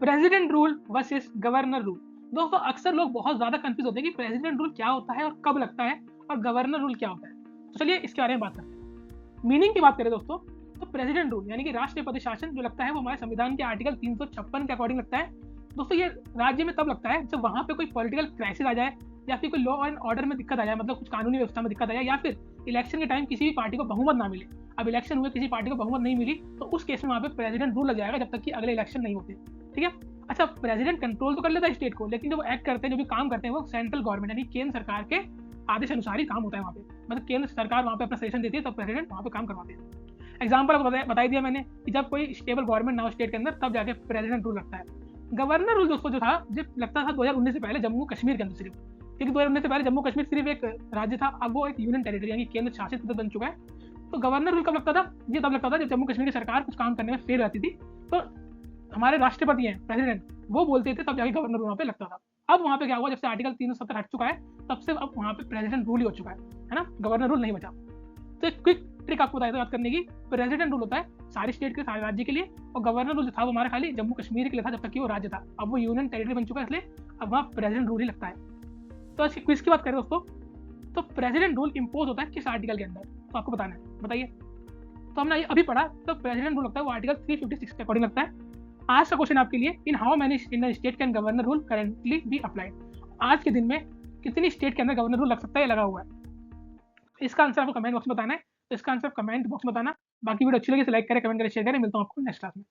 President rule versus governor rule. दोस्तों अक्सर लोग बहुत ज्यादा कंफ्यूज होते हैं कि प्रेसिडेंट रूल क्या होता है और कब लगता है और गवर्नर रूल क्या होता है। तो चलिए इसके बारे में बात करते हैं। मीनिंग की बात करें दोस्तों, तो प्रेसिडेंट रूल यानी कि राष्ट्रपति शासन जो लगता है वो हमारे संविधान के आर्टिकल 356 के अकॉर्डिंग लगता है। दोस्तों ये राज्य में तब लगता है जब वहां पे कोई पॉलिटिकल क्राइसिस आ जाए या फिर कोई लॉ एंड ऑर्डर में दिक्कत आ जाए, मतलब कुछ कानूनी व्यवस्था में दिक्कत आ जाए, या फिर इलेक्शन के टाइम किसी भी पार्टी को बहुमत ना मिले। अब इलेक्शन हुए, किसी पार्टी को बहुमत नहीं मिली, तो उस केस में वहां पे प्रेसिडेंट रूल लग जाएगा जब तक कि अगले इलेक्शन नहीं होते। ठीक है। अच्छा, प्रेसिडेंट कंट्रोल तो कर लेता है स्टेट को, लेकिन जो वो एक्ट करते हैं, जो भी काम करते हैं, वो सेंट्रल गवर्नमेंट यानी केंद्र सरकार के आदेश अनुसार ही काम होता है वहाँ पे। मतलब केंद्र सरकार वहाँ पे अपना सजेशन देती है, तब प्रेसिडेंट वहाँ पे काम करवाते हैं। एग्जाम्पल आपको बता दिया मैंने कि जब कोई स्टेबल गवर्नमेंट ना हो स्टेट के अंदर, तब जाके प्रेसिडेंट रूल लगता है। गवर्नर रूल दोस्तों जो था, जो लगता था 2019 से पहले जम्मू कश्मीर के अंदर सिर्फ, क्योंकि 2019 से पहले जम्मू कश्मीर सिर्फ एक राज्य था, अब वो एक यूनियन टेरिटरी यानी केंद्र शासित प्रदेश बन चुका है। तो गवर्नर रूल कब लगता था? ये तब लगता था जब जम्मू कश्मीर की सरकार कुछ काम करने में फेल रहती थी, तो हमारे राष्ट्रपति हैं प्रेसिडेंट, वो बोलते थे, तब जाके गवर्नर वहाँ पे लगता था। अब वहाँ पे क्या हुआ, जब से आर्टिकल 370 हट चुका है, तब से अब वहाँ पे प्रेसिडेंट रूल ही हो चुका है ना, गवर्नर रूल नहीं बचा। तो एक क्विक ट्रिक आपको बताया था याद करने की। प्रेसिडेंट रूल होता है सारे स्टेट के, सारे राज्य के लिए, और गवर्नर रूल जो था वो हमारा खाली जम्मू कश्मीर के लिए था जब तक कि वो राज्य था। अब वो यूनियन टेरिटरी बन चुका है, इसलिए अब वहाँ प्रेसिडेंट रूल ही लगता है। तो आज क्विज की बात करें दोस्तों, तो प्रेसिडेंट रूल इम्पोज होता है किस आर्टिकल के अंदर, तो आपको बताना है, बताइए। तो हमने अभी पढ़ा, तो प्रेसिडेंट रूल लगता है वो आर्टिकल 356 के अकॉर्डिंग लगता है। आज का क्वेश्चन आपके लिए, in how many Indian state can governor rule currently be applied. आज के दिन में कितनी स्टेट के अंदर गवर्नर रूल लग सकता है या लगा हुआ है? इसका आंसर आपको कमेंट बॉक्स में बताना है। तो इसका आंसर कमेंट बॉक्स में बताना। बाकी वीडियो अच्छी लगी तो लाइक करें, कमेंट करें, शेयर करें। मिलता हूँ आपको नेक्स्ट क्लास में।